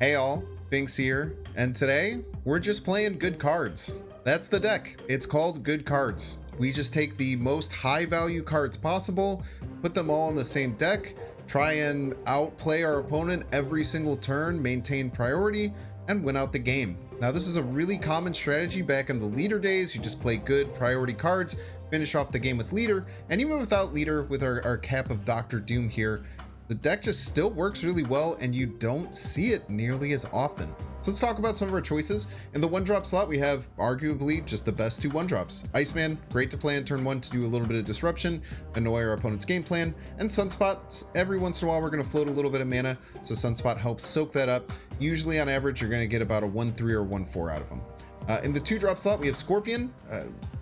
Hey all, Binks here, and today we're just playing good cards. That's the deck. It's called Good Cards. We just take the most high value cards possible, put them all in the same deck, try and outplay our opponent every single turn, maintain priority, and win out the game. Now this is a really common strategy back in the leader days. You just play good priority cards, finish off the game with leader, and even without leader, with our cap of Dr. Doom here, the deck just still works really well and you don't see it nearly as often. So let's talk about some of our choices. In the 1-drop slot, we have arguably just the best 2 1-drops. Iceman, great to play on turn 1 to do a little bit of disruption, annoy our opponent's game plan, and Sunspot, every once in a while we're going to float a little bit of mana, so Sunspot helps soak that up. Usually on average you're going to get about a 1-3 or 1-4 out of them. In the 2-drop slot, we have Scorpion.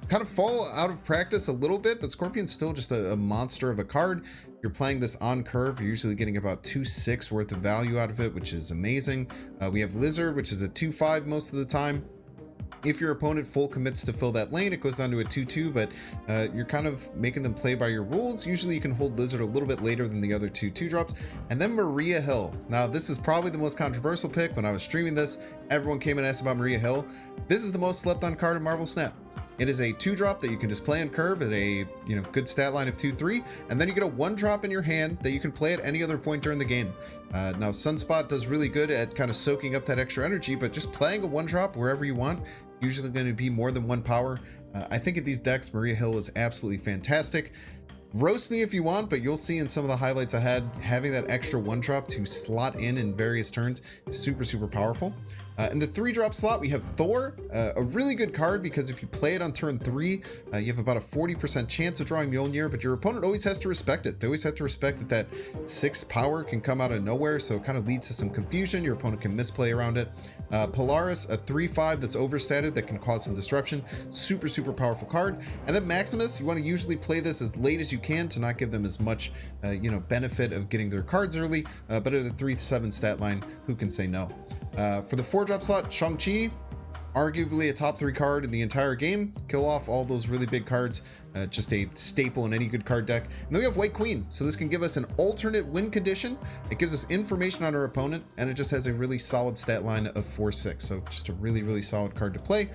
Kind of fall out of practice a little bit, but Scorpion's still just a monster of a card. You're playing this on curve, you're usually getting about 2-6 worth of value out of it, which is amazing. We have Lizard, which is a 2-5 most of the time. If your opponent full commits to fill that lane, it goes down to a 2-2, but you're kind of making them play by your rules. Usually you can hold Lizard a little bit later than the other 2 2-drops. And then Maria Hill. Now this is probably the most controversial pick. When I was streaming this, everyone came and asked about Maria Hill. This is the most slept on card in Marvel Snap. It is a 2-drop that you can just play on curve at a good stat line of 2-3, and then you get a 1-drop in your hand that you can play at any other point during the game. Now Sunspot does really good at kind of soaking up that extra energy, but just playing a 1-drop wherever you want, usually going to be more than 1 power. I think at these decks, Maria Hill is absolutely fantastic. Roast me if you want, but you'll see in some of the highlights I had, having that extra 1-drop to slot in various turns is super powerful. In the 3-drop slot, we have Thor, a really good card because if you play it on turn 3, you have about a 40% chance of drawing Mjolnir, but your opponent always has to respect it. They always have to respect that 6 power can come out of nowhere, so it kind of leads to some confusion. Your opponent can misplay around it. Polaris, a 3-5 that's overstated that can cause some disruption. Super powerful card. And then Maximus, you want to usually play this as late as you can to not give them as much benefit of getting their cards early, but at a 3-7 stat line, who can say no? For the 4-drop slot, Shang-Chi, arguably a top 3 card in the entire game. Kill off all those really big cards, just a staple in any good card deck. And then we have White Queen, so this can give us an alternate win condition. It gives us information on our opponent, and it just has a really solid stat line of 4-6, so just a really solid card to play.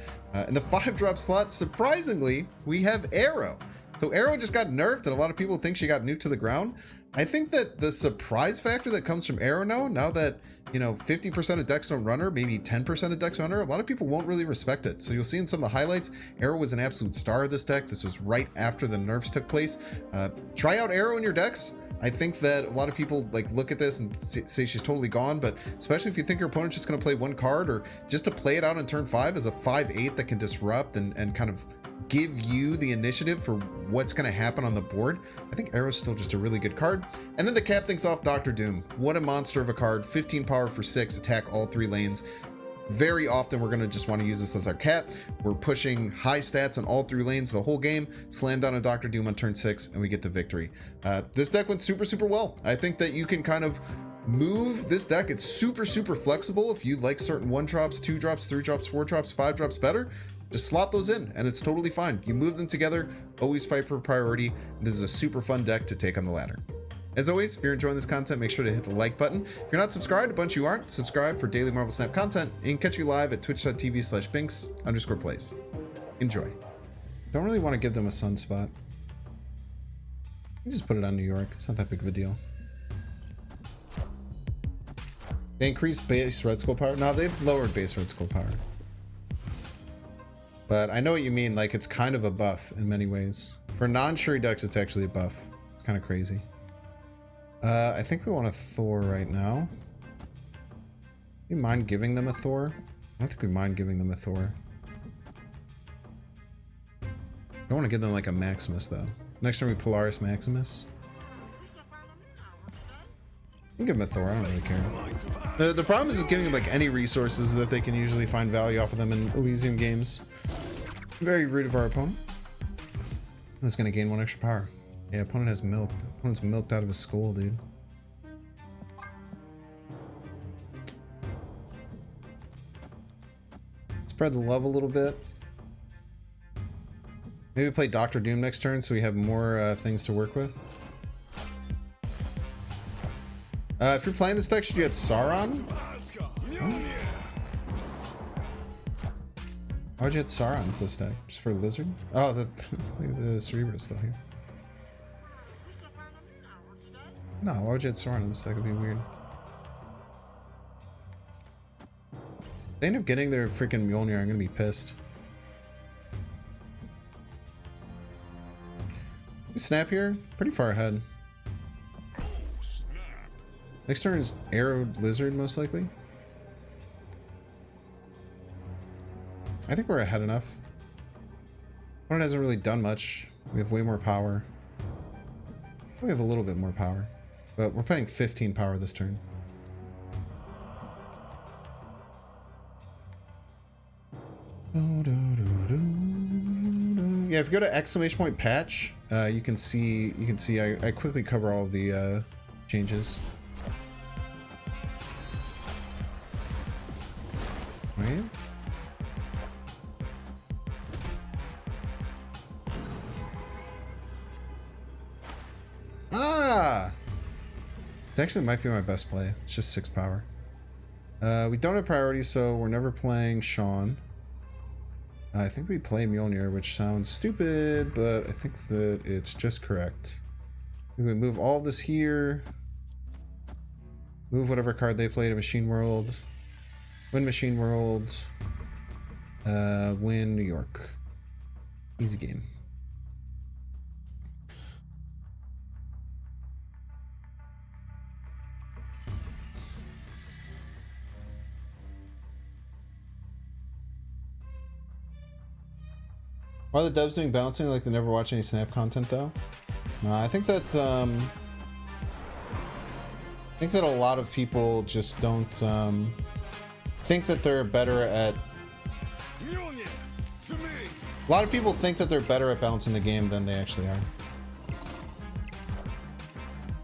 In the 5-drop slot, surprisingly, we have Arrow. So Arrow just got nerfed, and a lot of people think she got nuked to the ground. I think that the surprise factor that comes from Arrow now that 50% of decks don't run her, maybe 10% of decks run her, a lot of people won't really respect it. So you'll see in some of the highlights, Arrow was an absolute star of this deck. This was right after the nerfs took place. Try out Arrow in your decks. I think that a lot of people look at this and say she's totally gone, but especially if you think your opponent's just going to play 1 card, or just to play it out on turn 5 as a 5-8 that can disrupt and kind of give you the initiative for what's going to happen on the board. I think Arrow's still just a really good card. And then to cap things off, Dr. Doom. What a monster of a card. 15 power for 6, attack all 3 lanes. Very often we're going to just want to use this as our cap. We're pushing high stats on all 3 lanes the whole game, slam down a Dr. Doom on turn 6, and we get the victory. This deck went super well. I think that you can kind of move this deck. It's super flexible. If you like certain 1-drops, 2-drops, 3-drops, 4-drops, 5-drops better, just slot those in and it's totally fine. You move them together, always fight for priority. This is a super fun deck to take on the ladder. As always, if you're enjoying this content, make sure to hit the like button. If you're not subscribed, a bunch of you aren't, subscribe for daily Marvel Snap content, and you can catch you live at twitch.tv/binks_plays. Enjoy. Don't really want to give them a Sunspot. You just put it on New York. It's not that big of a deal. They increased base Red Skull power. No, they've lowered base Red Skull power. But I know what you mean, like it's kind of a buff in many ways. For non-Shuri decks, it's actually a buff. It's kind of crazy. I think we want a Thor right now. Do you mind giving them a Thor? I don't think we mind giving them a Thor. I don't want to give them like a Maximus though. Next time we Polaris Maximus. I can give them a Thor, I don't really care. The problem is giving them like any resources that they can usually find value off of them in Elysium games. Very rude of our opponent. Who's gonna gain 1 extra power? Yeah, opponent has milk. Opponent's milked out of his skull, dude. Spread the love a little bit. Maybe play Dr. Doom next turn so we have more things to work with. If you're playing this deck, should you add Sauron? Why'd you hit Saurons this day? Just for Lizard? Oh, the Cerebra's still here. No, why would you hit Sauron this deck? Would be weird. If they end up getting their freaking Mjolnir, I'm gonna be pissed. We snap here? Pretty far ahead. Next turn is Arrowed Lizard, most likely. I think we're ahead enough. Opponent hasn't really done much. We have way more power. We have a little bit more power. But we're playing 15 power this turn. Yeah, if you go to exclamation point patch, you can see I quickly cover all of the changes. Right? Ah! It actually might be my best play. It's just 6 power. We don't have priority, so we're never playing Sean. I think we play Mjolnir, which sounds stupid, but I think that it's just correct. We move all of this here. Move whatever card they play to Machine World. Win Machine World. Win New York. Easy game. Why are the devs doing balancing like they never watch any Snap content though? I think that a lot of people just don't think that they're better at. A lot of people think that they're better at balancing the game than they actually are.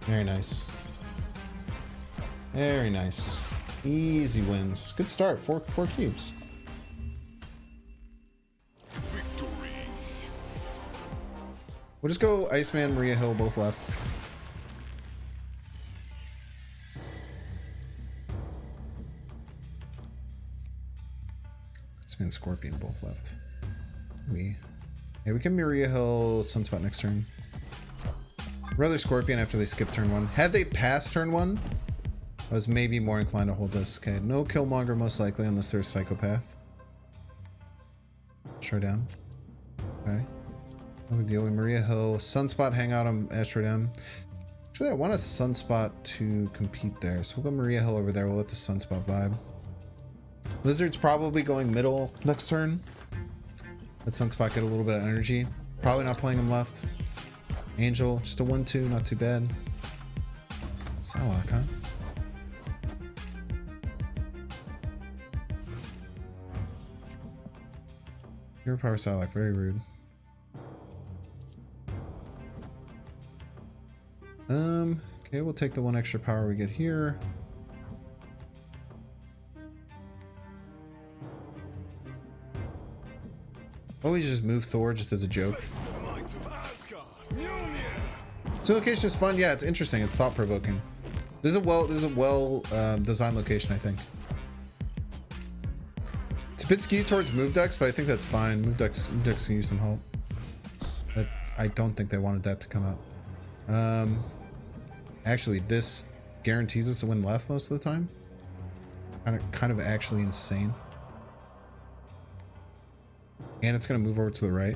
Very nice. Very nice. Easy wins. Good start. Four cubes. We'll just go Iceman, Maria Hill, both left. Iceman, Scorpion, both left. We can Maria Hill, Sunspot next turn. Rather Scorpion after they skip turn 1. Had they passed turn 1, I was maybe more inclined to hold this. Okay, no Killmonger most likely unless there's Psychopath. Showdown. Okay. No big deal. Maria Hill, Sunspot, hang out on Asteroid M. Actually, I want a Sunspot to compete there, so we'll go Maria Hill over there. We'll let the Sunspot vibe. Lizard's probably going middle next turn. Let Sunspot get a little bit of energy. Probably not playing him left. Angel, just a 1-2, not too bad. Salak, huh? Hero Power Salak, very rude. Okay, we'll take the 1 extra power we get here. Always just move Thor just as a joke. So location is fun. Yeah, it's interesting. It's thought-provoking. This is a well designed location, I think. It's a bit skewed towards move decks, but I think that's fine. Move decks can use some help. But I don't think they wanted that to come up. Actually, this guarantees us to win left most of the time. Kind of actually insane. And it's going to move over to the right.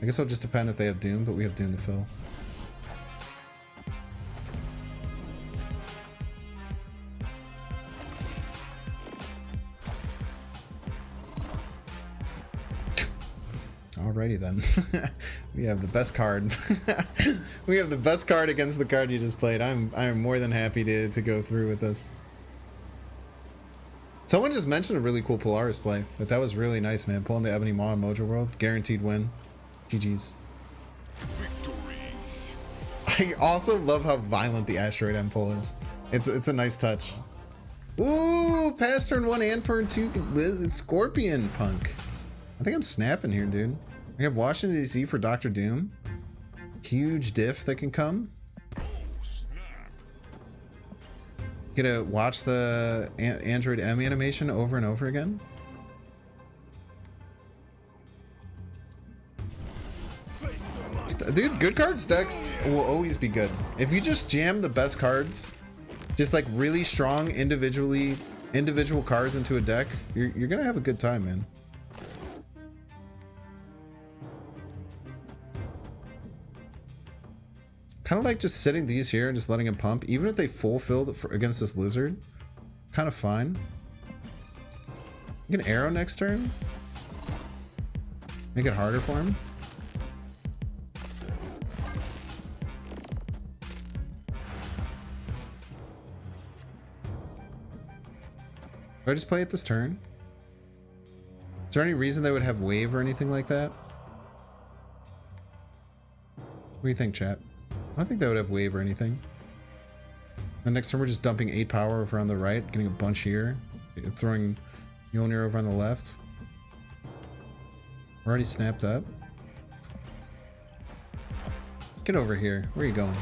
I guess it'll just depend if they have Doom, but we have Doom to fill. Alrighty then. We have the best card. We have the best card against the card you just played. I'm more than happy to go through with this. Someone just mentioned a really cool Polaris play, but that was really nice, man. Pulling the Ebony Maw in Mojo World. Guaranteed win. GG's. Victory. I also love how violent the Asteroid M pull is. It's a nice touch. Ooh, past turn 1 and turn 2. It's Scorpion Punk. I think I'm snapping here, dude. We have Washington DC for Dr. Doom. Huge diff that can come. Get to watch the Android M animation over and over again. Dude, good cards decks will always be good. If you just jam the best cards, just like really strong individual cards into a deck, you're gonna have a good time, man. Kind of like just sitting these here and just letting them pump, even if they full filled against this lizard. Kind of fine. You can arrow next turn. Make it harder for him. Do I just play it this turn? Is there any reason they would have wave or anything like that? What do you think, chat? I don't think they would have wave or anything. The next turn we're just dumping 8 power over on the right, getting a bunch here, throwing Mjolnir over on the left. We're already snapped up. Get over here. Where are you going?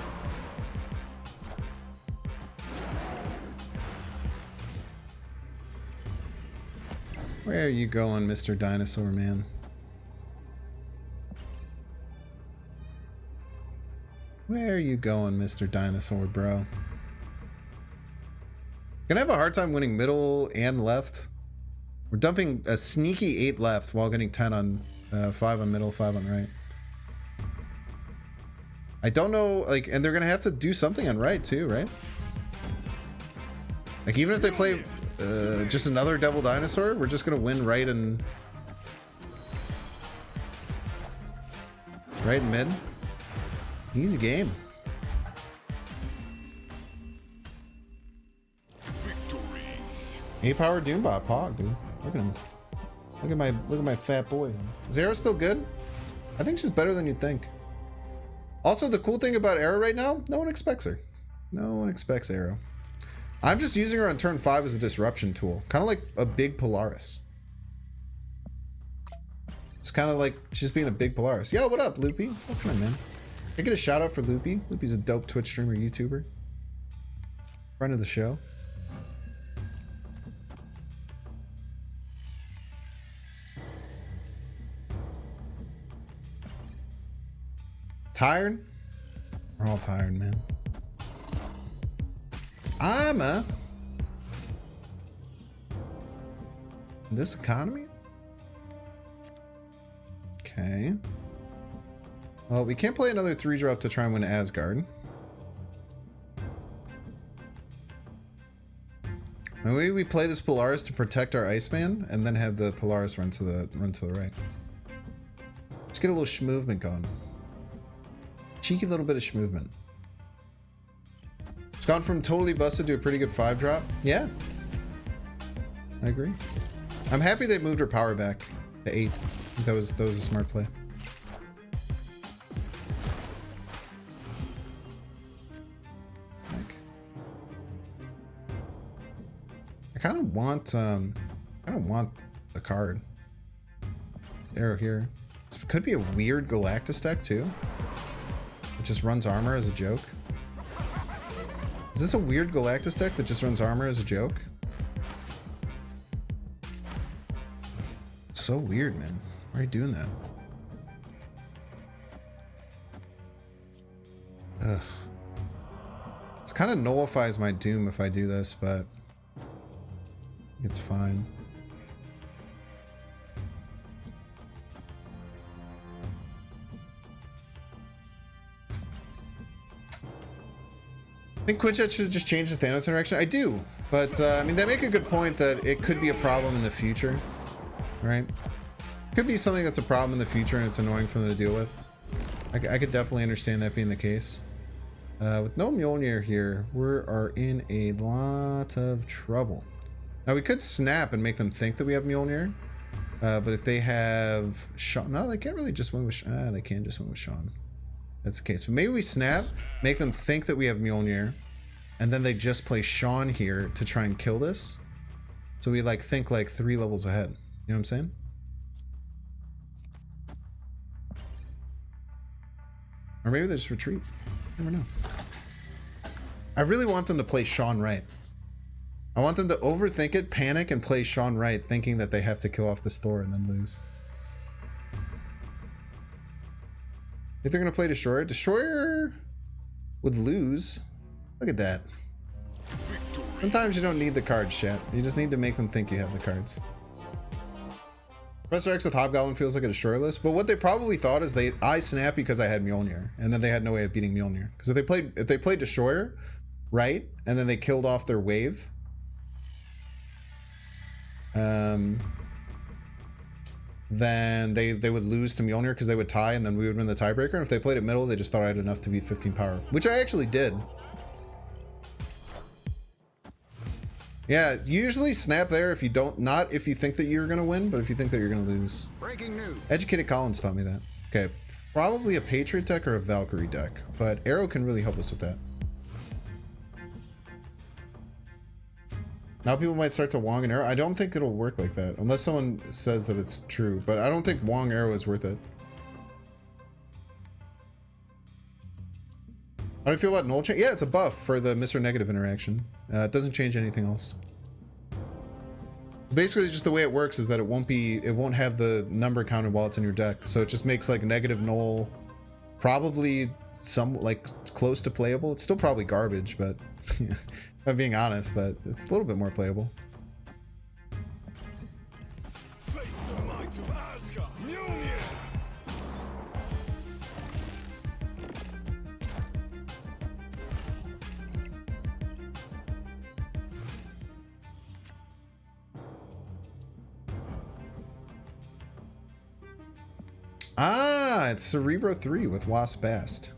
Where are you going, Mr. Dinosaur Man? Where are you going, Mr. Dinosaur, bro? Gonna have a hard time winning middle and left. We're dumping a sneaky 8 left while getting 10 on 5 on middle, 5 on right. I don't know, like, and they're gonna have to do something on right too, right? Like, even if they play just another Devil Dinosaur, we're just gonna win right and mid. Easy game. Victory. 8 power Doombot Pog, dude. Look at him. Look at my fat boy. Zera's still good. I think she's better than you'd think. Also, the cool thing about Arrow right now, no one expects her. No one expects Arrow. I'm just using her on turn 5 as a disruption tool. Kind of like a big Polaris. It's kind of like she's being a big Polaris. Yo, what up, Loopy? Oh, come on, man. Can I get a shout out for Loopy? Loopy's a dope Twitch streamer, YouTuber. Friend of the show. Tired? We're all tired, man. This economy? Okay. Well, we can't play another 3-drop to try and win Asgard. Maybe we play this Polaris to protect our Iceman and then have the Polaris run to the right. Let's get a little schmovement going. Cheeky little bit of schmovement. It's gone from totally busted to a pretty good 5-drop. Yeah. I agree. I'm happy they moved her power back to 8. I think that was a smart play. I kind of want a card. Arrow here. This could be a weird Galactus deck too. It just runs armor as a joke. Is this a weird Galactus deck that just runs armor as a joke? It's so weird, man. Why are you doing that? Ugh. This kind of nullifies my doom if I do this, but it's fine. I think Quinjet should just change the Thanos interaction. I do, but I mean, they make a good point that it could be a problem in the future, right? Could be something that's a problem in the future and it's annoying for them to deal with. I could definitely understand that being the case. With no Mjolnir here, we are in a lot of trouble. Now we could snap and make them think that we have Mjolnir, but if they have Sean, no, they can't really just win with. They can just win with Sean. That's the case. But maybe we snap, make them think that we have Mjolnir, and then they just play Sean here to try and kill this. So we like think like 3 levels ahead. You know what I'm saying? Or maybe they just retreat. Never know. I really want them to play Sean right. I want them to overthink it, panic, and play Sean right, thinking that they have to kill off this Thor and then lose. If they're gonna play Destroyer, Destroyer would lose. Look at that. Sometimes you don't need the cards, chat. You just need to make them think you have the cards. Professor X with Hobgoblin feels like a Destroyer list, but what they probably thought is I snapped because I had Mjolnir, and then they had no way of beating Mjolnir. Because if they played Destroyer, right, and then they killed off their wave, then they would lose to Mjolnir because they would tie, and then we would win the tiebreaker. And if they played it middle, they just thought I had enough to beat 15 power, which I actually did. Yeah, usually snap there if you don't, not if you think that you're gonna win, but if you think that you're gonna lose. Breaking news. Educated Collins taught me that. Okay, probably a Patriot deck or a Valkyrie deck, but Arrow can really help us with that. Now people might start to Wong and Arrow. I don't think it'll work like that, unless someone says that it's true, but I don't think Wong Arrow is worth it. How do you feel about null change? Yeah, it's a buff for the Mr. Negative interaction. It doesn't change anything else. Basically, just the way it works is that it won't have the number counted while it's in your deck. So it just makes like negative null probably some like close to playable. It's still probably garbage, but if I'm being honest, but it's a little bit more playable. Face the might of Asgard. Mjolnir. Ah, it's Cerebro 3 with Wasp Bast.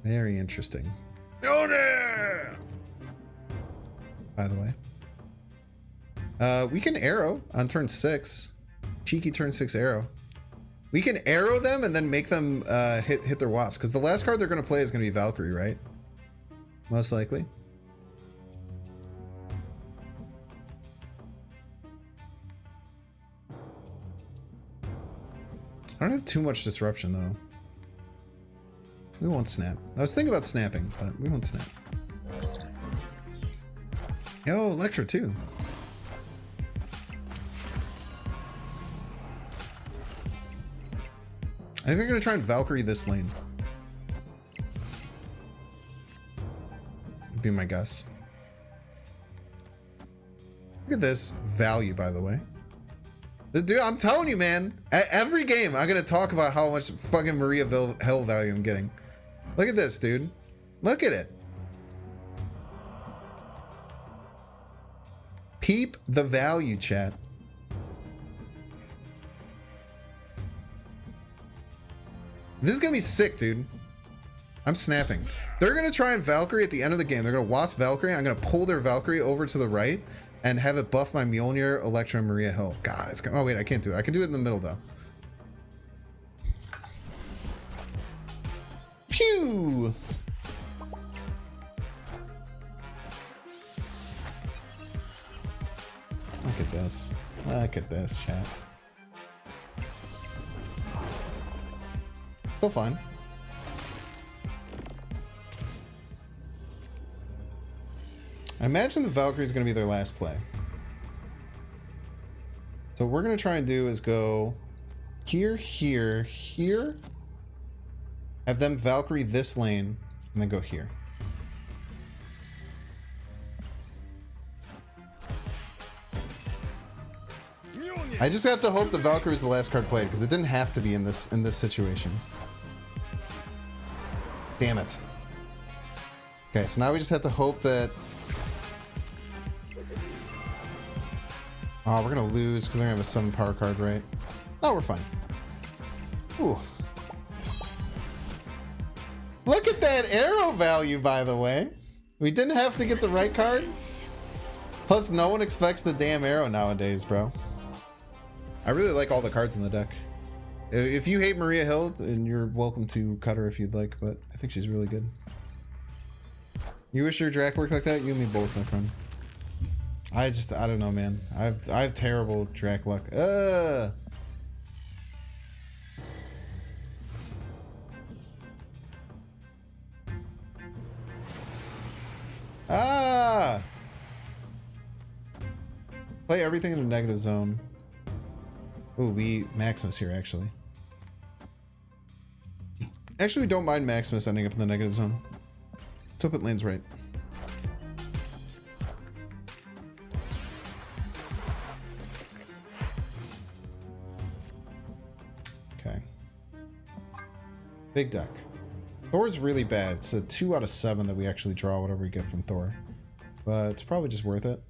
Very interesting. Mjolnir! By the way. We can arrow on turn 6. Cheeky turn 6 arrow. We can arrow them and then make them hit their wasp. Because the last card they're going to play is going to be Valkyrie, right? Most likely. I don't have too much disruption though. We won't snap. I was thinking about snapping, but we won't snap. Yo, Electra too. I think they're gonna try and Valkyrie this lane. Would be my guess. Look at this value, by the way. Dude, I'm telling you, man. At every game, I'm gonna talk about how much fucking Maria Hell value I'm getting. Look at this, dude. Look at it. Peep the value, chat. This is gonna be sick, dude. I'm snapping. They're gonna try and Valkyrie at the end of the game. They're gonna Wasp Valkyrie. I'm gonna pull their Valkyrie over to the right and have it buff my Mjolnir, Electra, and Maria Hill. God, it's gonna... Oh, wait, I can't do it. I can do it in the middle, though. Pew! Look at this. Look at this, chat. Still fine. I imagine the Valkyrie is going to be their last play. So what we're going to try and do is go here, here, here. Have them Valkyrie this lane, and then go here. I just have to hope the Valkyrie is the last card played, because it didn't have to be in this situation. Damn it. Okay, so now we just have to hope that... Oh, we're gonna lose because they're gonna have a 7 power card, right? No, we're fine. Ooh. Look at that arrow value, by the way. We didn't have to get the right card. Plus, no one expects the damn arrow nowadays, bro. I really like all the cards in the deck. If you hate Maria Hill, then you're welcome to cut her if you'd like, but I think she's really good. You wish your Drac worked like that? You and me both, my friend. I don't know, man. I have terrible Drac luck. Ah! Play everything in a negative zone. Ooh, Maximus here, actually. Actually, we don't mind Maximus ending up in the negative zone. Let's hope it lands right. Okay. Big deck. Thor's really bad. It's a 2 out of 7 that we actually draw whatever we get from Thor. But it's probably just worth it.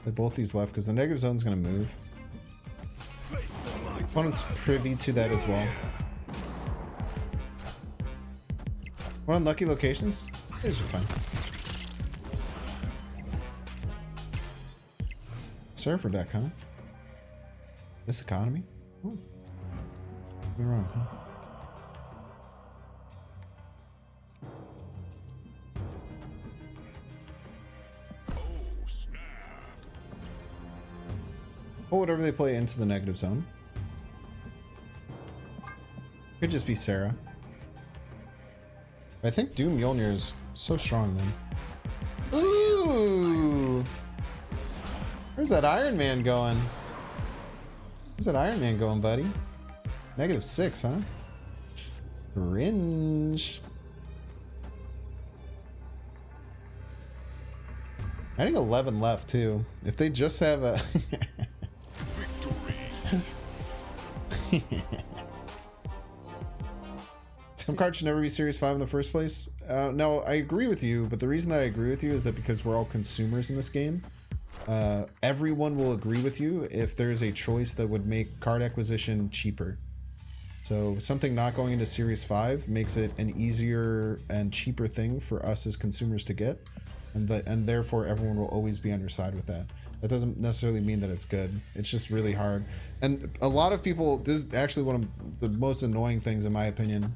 Play both these left because the negative zone's going to move. Opponent's privy to that as well. What unlucky locations? These are fine. Surfer deck, huh? This economy? Oh. You're wrong, huh? Pull whatever they play into the negative zone. Could just be Sarah. I think Doom Mjolnir is so strong, man. Ooh! Where's that Iron Man going? Where's that Iron Man going, buddy? -6, huh? Cringe. I think 11 left, too. If they just have a... Some cards should never be Series 5 in the first place. No, I agree with you, but the reason that I agree with you is that because we're all consumers in this game, everyone will agree with you if there's a choice that would make card acquisition cheaper. So something not going into Series 5 makes it an easier and cheaper thing for us as consumers to get, and therefore everyone will always be on your side with that. That doesn't necessarily mean that it's good. It's just really hard. And a lot of people, this is actually one of the most annoying things in my opinion,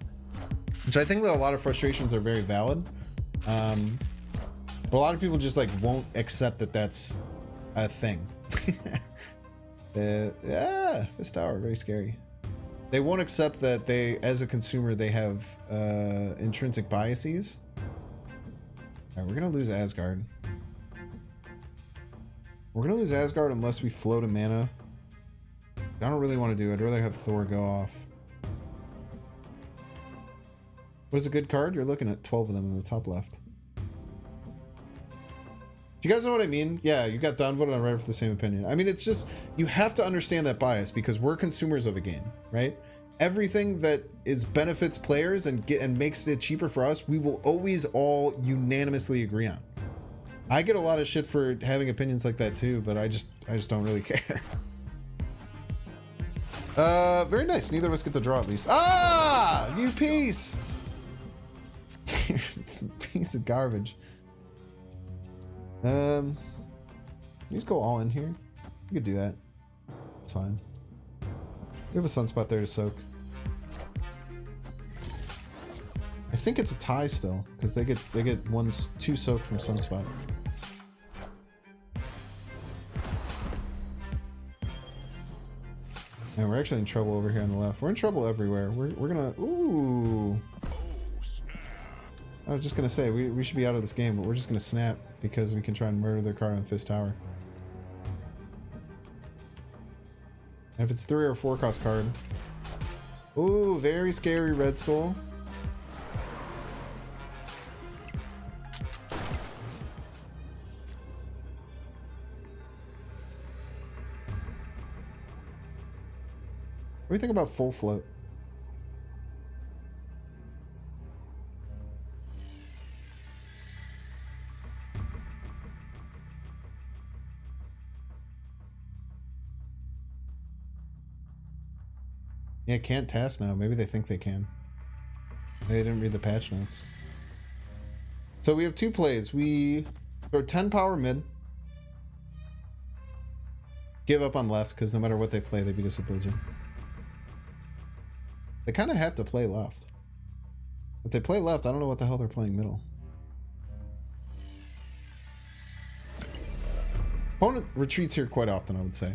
which I think that a lot of frustrations are very valid. But a lot of people just like won't accept that that's a thing. Yeah, this tower, very scary. They won't accept that they, as a consumer, they have intrinsic biases. All right, we're gonna lose Asgard. We're gonna lose Asgard unless we float a mana. I don't really want to do it. I'd rather have Thor go off. What is a good card? You're looking at 12 of them in the top left. Do you guys know what I mean? Yeah, you got downvoted on Reddit for the same opinion. I mean, it's just, you have to understand that bias because we're consumers of a game, right? Everything that is benefits players and makes it cheaper for us, we will always all unanimously agree on. I get a lot of shit for having opinions like that too, but I just don't really care. Very nice. Neither of us get the draw at least. Ah, you piece. Piece of garbage. You just go all in here. You could do that. It's fine. We have a sunspot there to soak. I think it's a tie still because they get 2 soak from sunspot. And we're actually in trouble over here on the left. We're in trouble everywhere. We're gonna... Ooh. I was just gonna say, we should be out of this game, but we're just gonna snap because we can try and murder their card on Fist Tower. And if it's 3 or 4 cost card... Ooh, very scary Red Skull. What do you think about full float? Yeah, can't task now. Maybe they think they can. They didn't read the patch notes. So we have 2 plays. We throw 10 power mid. Give up on left, because no matter what they play, they beat us with Blizzard. They kind of have to play left. If they play left, I don't know what the hell they're playing middle. Opponent retreats here quite often, I would say.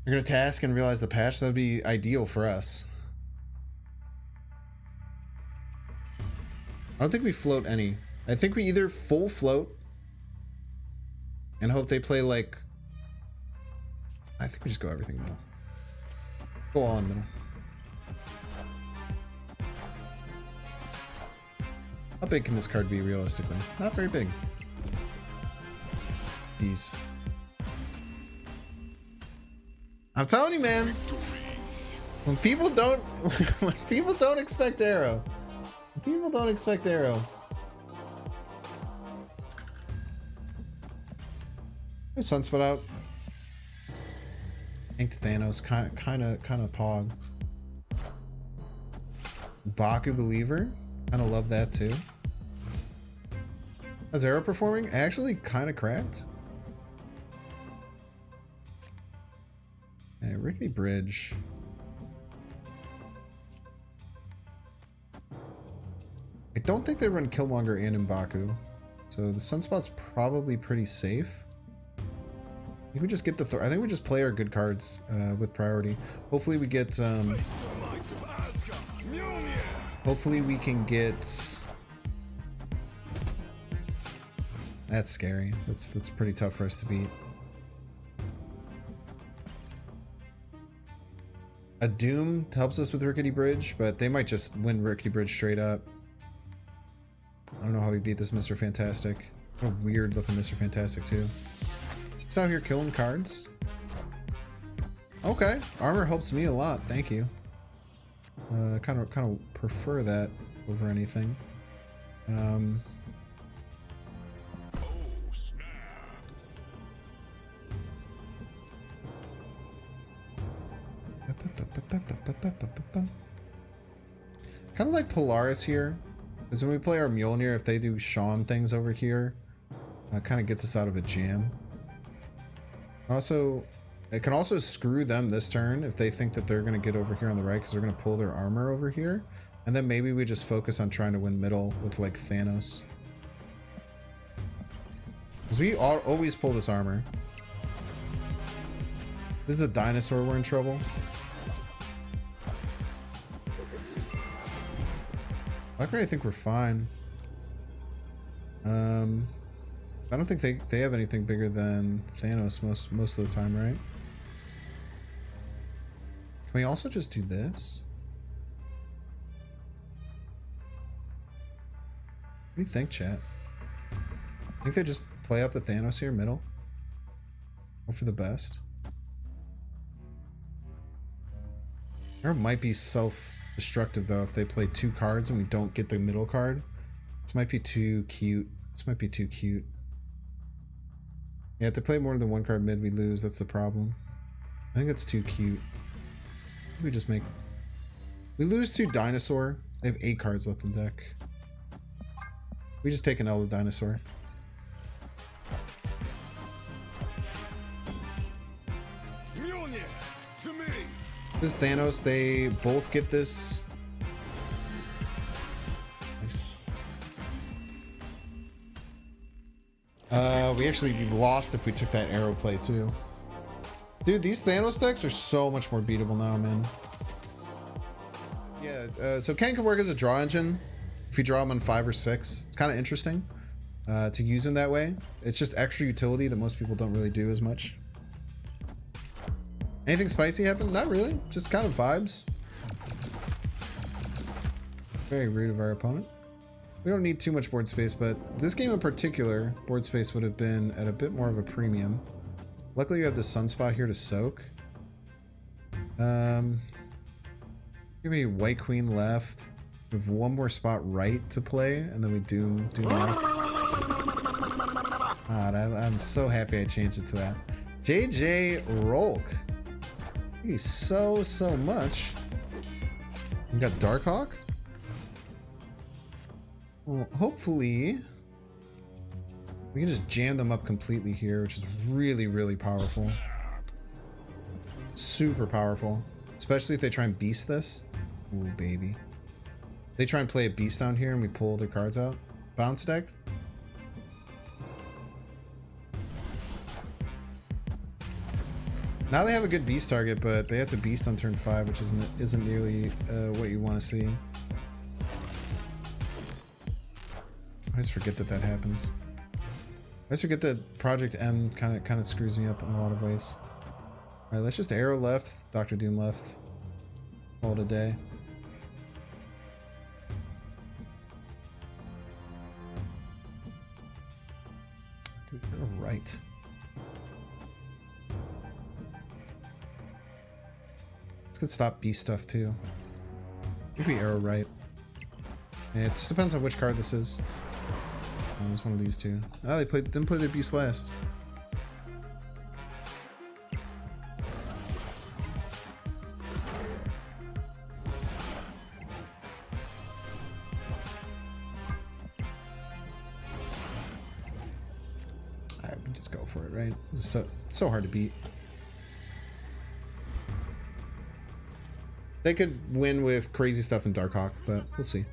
You're going to task and realize the patch? That would be ideal for us. I don't think we float any. I think we either full float and hope they play like... I think we just go everything middle. Go all in middle. How big can this card be realistically? Not very big. Jeez. I'm telling you, man. When people don't expect arrow. When people don't expect arrow. Hey, Sunspot out. Inked Thanos, kind of pog. Baku Believer, kind of love that too. How's arrow performing? Actually, kind of cracked. Okay, Rickety Bridge. I don't think they run Killmonger and M'Baku, so the Sunspot's probably pretty safe. I think we just get the I think we just play our good cards with priority. Hopefully we get hopefully we can get. That's scary. That's pretty tough for us to beat. A Doom helps us with Rickety Bridge, but they might just win Rickety Bridge straight up. I don't know how we beat this Mr. Fantastic. What a weird looking Mr. Fantastic too. He's out here killing cards. Okay, armor helps me a lot. Thank you. Kind of prefer that over anything. Oh, snap. Kind of like Polaris here, because when we play our Mjolnir, if they do Sean things over here, kind of gets us out of a jam. Also, it can also screw them this turn if they think that they're going to get over here on the right, because they're going to pull their armor over here. And then maybe we just focus on trying to win middle with like Thanos. Because we always pull this armor. This is a dinosaur, we're in trouble. Blackberry, I think we're fine. I don't think they have anything bigger than Thanos most of the time, right? Can we also just do this? What do you think, chat? I think they just play out the Thanos here, middle. Hope for the best. Or it might be self-destructive though if they play two cards and we don't get the middle card. This might be too cute. This might be too cute. Yeah, if they play more than one card mid, we lose. That's the problem. I think that's too cute. We just make... We lose to Dinosaur. They have 8 cards left in deck. We just take an Elder Dinosaur. Mjolnir, to me. This is Thanos. They both get this. Nice. We actually be lost if we took that arrow play too. Dude, these Thanos decks are so much more beatable now, man. Yeah, so Ken can work as a draw engine if you draw him on 5 or 6. It's kind of interesting to use him that way. It's just extra utility that most people don't really do as much. Anything spicy happen? Not really. Just kind of vibes. Very rude of our opponent. We don't need too much board space, but this game in particular, board space would have been at a bit more of a premium. Luckily, you have the Sunspot here to soak. Give me White Queen left. We have one more spot right to play, and then we Doom left. God, I'm so happy I changed it to that. JJ Rolk. Thank you so much. You got Darkhawk? Well, hopefully we can just jam them up completely here, which is really powerful. Super powerful. Especially if they try and beast this. Ooh, baby. They try and play a beast down here and we pull their cards out. Bounce deck. Now they have a good beast target, but they have to beast on turn 5, which isn't nearly what you want to see. I just forget that happens. I just forget that Project M kind of screws me up in a lot of ways. All right, let's just arrow left, Dr. Doom left. Call it a day. Right. This could stop B stuff too. Maybe arrow right. Yeah, it just depends on which card this is. Oh, it's one of these two. Oh, they didn't play their beast last. Alright, we just go for it, right? It's so hard to beat. They could win with crazy stuff in Darkhawk, but we'll see.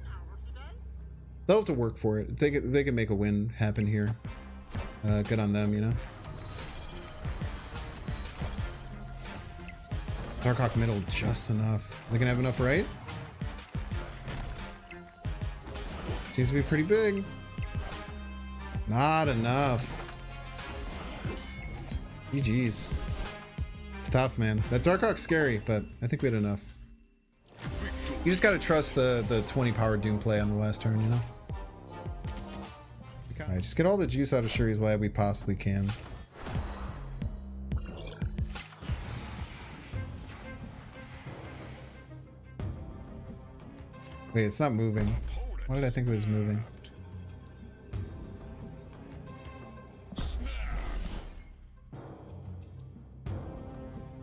They'll have to work for it. They can make a win happen here. Good on them, you know. Darkhawk middle just enough. They can have enough, right? Seems to be pretty big. Not enough. GG's. It's tough, man. That Darkhawk's scary, but I think we had enough. You just gotta trust the 20 power Doom play on the last turn, you know? Alright, just get all the juice out of Shuri's lab we possibly can. Wait, it's not moving. Why did I think it was moving?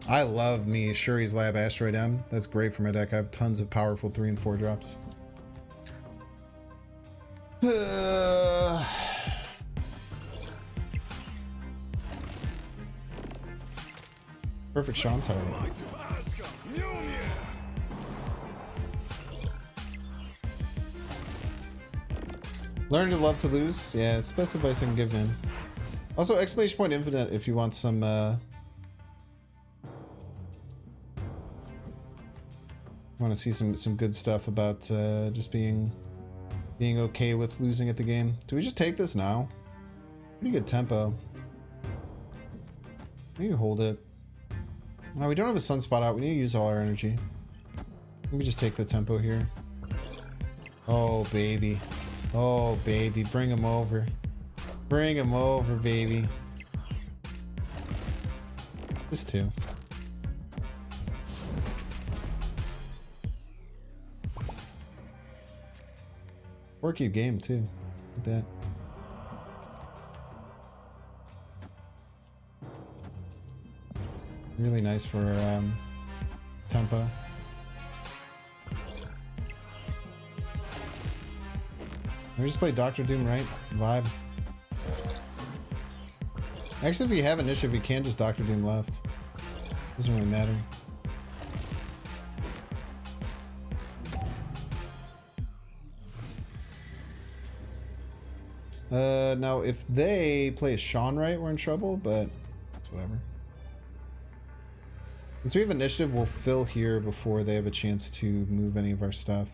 I love me Shuri's Lab Asteroid M. That's great for my deck. I have tons of powerful 3 and 4 drops. Perfect Sean target. Learn to love to lose. Yeah, it's the best advice I can give, man. Also, exclamation point infinite if you want some want to see some good stuff about just being okay with losing at the game. Do we just take this now? Pretty good tempo. We can hold it. No, we don't have a sunspot out. We need to use all our energy. We can just take the tempo here. Oh baby, oh baby, bring him over. Bring him over, baby. Just 2. Worky game too. Like that. Really nice for tempo. We just play Doctor Doom, right? Vibe. Actually, if you have initiative, you can just Doctor Doom left. Doesn't really matter. Now if they play a Sean right, we're in trouble, but it's whatever. Since we have initiative, we'll fill here before they have a chance to move any of our stuff.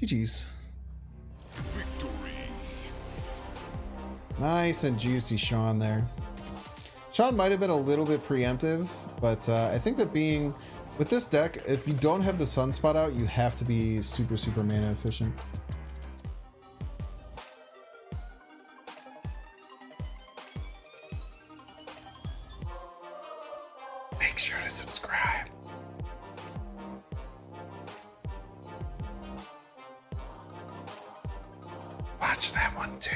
GG's. Nice and juicy Sean there. Sean might have been a little bit preemptive, but I think that being with this deck, if you don't have the sunspot out, you have to be super mana efficient. Make sure to subscribe. Watch that one too.